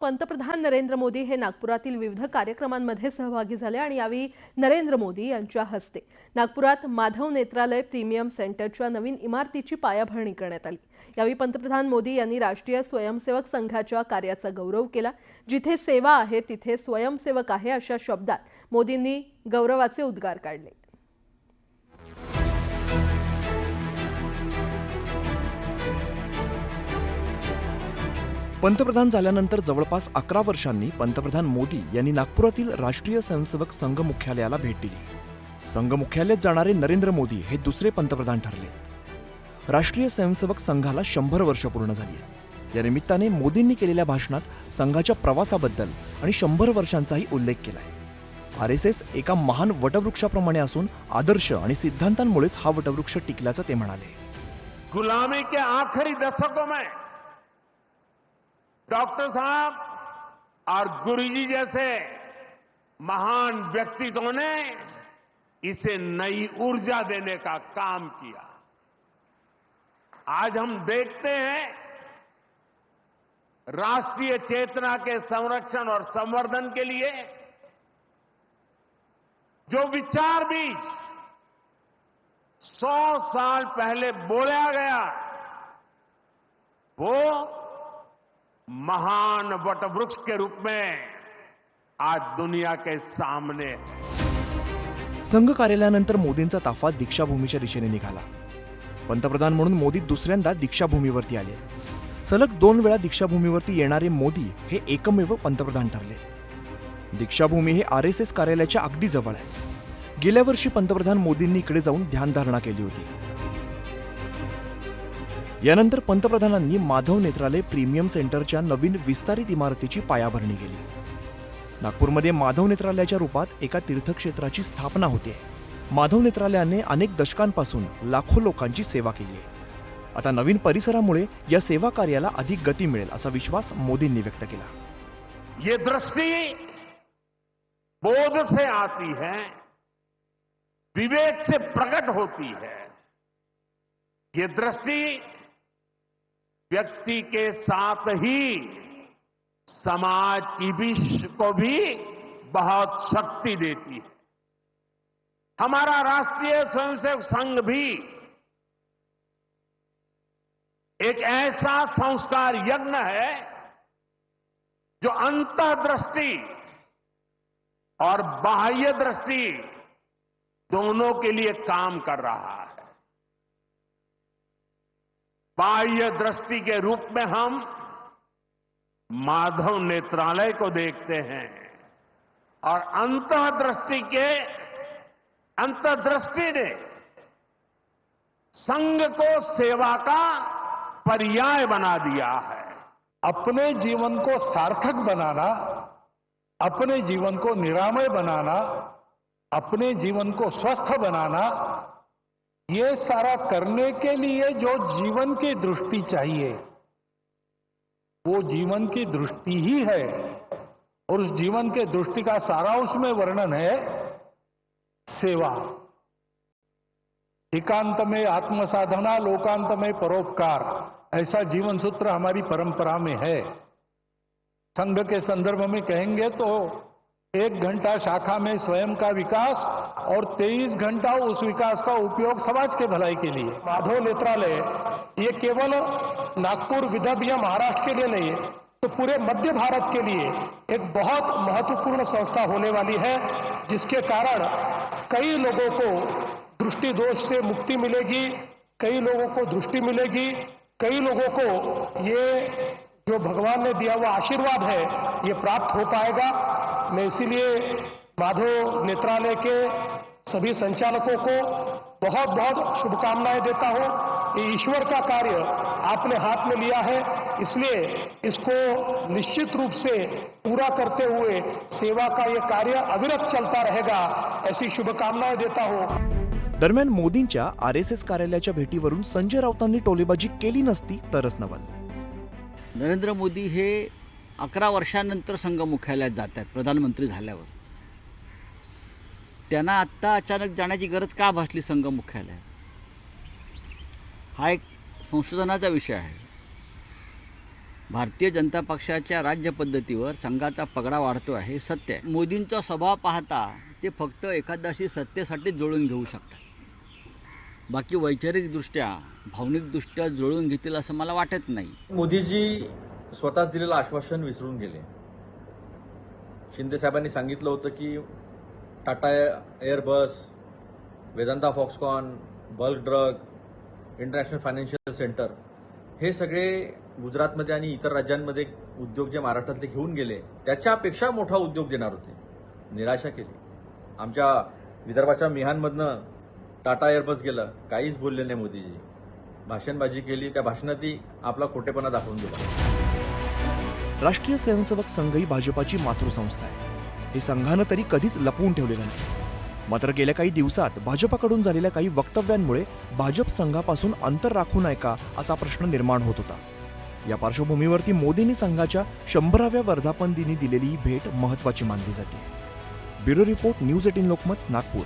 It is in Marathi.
पंतप्रधान नरेंद्र मोदी हे नागपुरातील विविध कार्यक्रमांमध्ये सहभागी झाले आणि यावेळी नरेंद्र मोदी यांच्या हस्ते नागपुरात माधव नेत्रालय प्रीमियम सेंटरच्या नवीन इमारतीची पायाभरणी करण्यात आली। यावेळी पंतप्रधान मोदी यांनी राष्ट्रीय स्वयंसेवक संघाच्या कार्याचा गौरव केला। जिथे सेवा आहे तिथे स्वयंसेवक आहे अशा शब्दात मोदींनी गौरवाचे उद्गार काढले। पंतप्रधान झाल्यानंतर जवळपास 11 वर्षांनी पंतप्रधान मोदी यांनी नागपुरातील राष्ट्रीय स्वयंसेवक संघ मुख्यालयाला भेट दिली। संघ मुख्यालयात जाणारे नरेंद्र मोदी हे दुसरे पंतप्रधान ठरले। राष्ट्रीय स्वयंसेवक संघाला 100 वर्ष पूर्ण झाली आहेत। या निमित्ताने मोदींनी केलेल्या भाषणात संघाच्या प्रवासाबद्दल आणि 100 वर्षांचाही उल्लेख केलाय। आरएसएस एका महान वटवृक्षाप्रमाणे असून आदर्श आणि सिद्धांतांमुळेच हा वटवृक्ष टिकल्याचं ते म्हणाले। गुलामी के आखिरी दशकों में डॉक्टर साहब और गुरुजी जैसे महान व्यक्तित्वों ने इसे नई ऊर्जा देने का काम किया। आज हम देखते हैं राष्ट्रीय चेतना के संरक्षण और संवर्धन के लिए जो विचार बीज 100 साल पहले बोया गया वो महान वटवृक्ष के रूप में आज दुनिया के सामने है। संघ कार्यालयानंतर मोदींचा ताफा दीक्षाभूमीच्या दिशेने निघाला। पंतप्रधान म्हणून मोदी दुसऱ्यांदा दीक्षाभूमीवरती आले। सलग 2 वेळा दीक्षाभूमीवरती येणारे मोदी हे एकमेव पंतप्रधान ठरले। दीक्षाभूमी हे आरएसएस कार्यालयाच्या अगदी जवळ आहे। गेल्या वर्षी पंतप्रधान मोदींनी इकडे जाऊन ध्यानधारणा केली होती। यानंतर पंतप्रधानांनी माधव नेत्रालय प्रीमियम सेंटरच्या नवीन विस्तारित इमारतीची पायाभरणी केली। नागपूरमध्ये माधव नेत्रालयाच्या रूपात एका तीर्थक्षेत्राची स्थापना होते। माधव नेत्रालयाने अनेक दशकांपासून लाखो लोकांची सेवा केली आहे। आता नवीन परिसरामुळे या सेवा कार्याला अधिक गती मिळेल असा विश्वास मोदींनी व्यक्त केला। ये दृष्टि बोध से आती है, विवेक से प्रकट होती है। ये दृष्टि व्यक्ति के साथ ही समाज को भी बहुत शक्ति देती है। हमारा राष्ट्रीय स्वयंसेवक संघ भी एक ऐसा संस्कार यज्ञ है जो अंतर्दृष्टि और बाह्य दृष्टि दोनों के लिए काम कर रहा है। बाह्य दृष्टि के रूप में हम माधव नेत्रालय को देखते हैं और अंतर्दृष्टि ने संघ को सेवा का पर्याय बना दिया है। अपने जीवन को सार्थक बनाना, अपने जीवन को निरामय बनाना, अपने जीवन को स्वस्थ बनाना, ये सारा करने के लिए जो जीवन की दृष्टि चाहिए वो जीवन की दृष्टि ही है। और उस जीवन के दृष्टि का सारा उसमें वर्णन है सेवा। एकांत में आत्मसाधना, लोकांत में परोपकार, ऐसा जीवन सूत्र हमारी परंपरा में है। संघ के संदर्भ में कहेंगे तो 1 घंटा शाखा में स्वयं का विकास और 23 घंटा उस विकास का उपयोग समाज के भलाई के लिए। माधव नेत्रालय ये केवल नागपुर, विदर्भ या महाराष्ट्र के लिए नहीं तो पूरे मध्य भारत के लिए एक बहुत महत्वपूर्ण संस्था होने वाली है, जिसके कारण कई लोगों को दृष्टि दोष से मुक्ति मिलेगी, कई लोगों को दृष्टि मिलेगी, कई लोगों को ये जो भगवान ने दिया हुआ आशीर्वाद है ये प्राप्त हो पाएगा। मैं इसीलिए माधव नेत्रालय के सभी संचालकों को बहुत बहुत शुभकामनाएं देता हूं। ये ईश्वर का कार्य आपने हाथ में लिया है, इसलिए इसको निश्चित रूप से पूरा करते हुए सेवा का ये कार्य अविरत चलता रहेगा, ऐसी शुभकामनाएं देता हूं। दरम्यान मोदींच्या आरएसएस कार्यालयाच्या भेटीवरून संजय राऊतांनी टोलेबाजी केली नसती तरच नवल। नरेंद्र मोदी हे 11 वर्षांनंतर संघ मुख्यालयात जात आहेत प्रधानमंत्री झाल्यावर। त्यांना आत्ता अचानक जाण्याची गरज का भासली संघ मुख्यालयात? हा एक संशोधनाचा विषय आहे। भारतीय जनता पक्षाच्या राज्य पद्धतीवर संघाचा पगडा वाढतो आहे, सत्य आहे. मोदींचा स्वभाव पाहता ते फक्त एखाद्याशी सत्तेसाठी जुळून घेऊ शकतात. बाकी वैचारिकदृष्ट्या भावनिकदृष्ट्या जुळून घेतील असं मला वाटत नाही. मोदीजी स्वतःच दिलेलं आश्वासन विसरून गेले. शिंदे साहेबांनी सांगितलं होतं की Tata Airbus, Vedanta Foxconn, bulk drug, international financial centre हे सगळे गुजरातमध्ये आणि इतर राज्यांमध्ये उद्योग जे महाराष्ट्रातले घेऊन गेले त्याच्यापेक्षा मोठा उद्योग देणार होते. निराशा केली. आमच्या विदर्भाच्या मिहानमधनं टाटा एअरबस गेलं, काहीच बोलले नाही मोदीजी. भाषणबाजी केली, त्या भाषणातही आपला खोटेपणा दाखवून दिला. राष्ट्रीय स्वयंसेवक संघ ही भाजपाची मातृसंस्था आहे. हे संघानं तरी कधीच लपवून ठेवलेलं नाही. मात्र गेल्या काही दिवसात भाजपाकडून झालेल्या काही वक्तव्यांमुळे भाजप संघापासून अंतर राखू नये का असा प्रश्न निर्माण होत होता. या पार्श्वभूमीवरती मोदींनी संघाच्या 100व्या वर्धापन दिनी दिलेली ही भेट महत्त्वाची मानली जाते. Bureau report, news 18 Lokmat, Nagpur.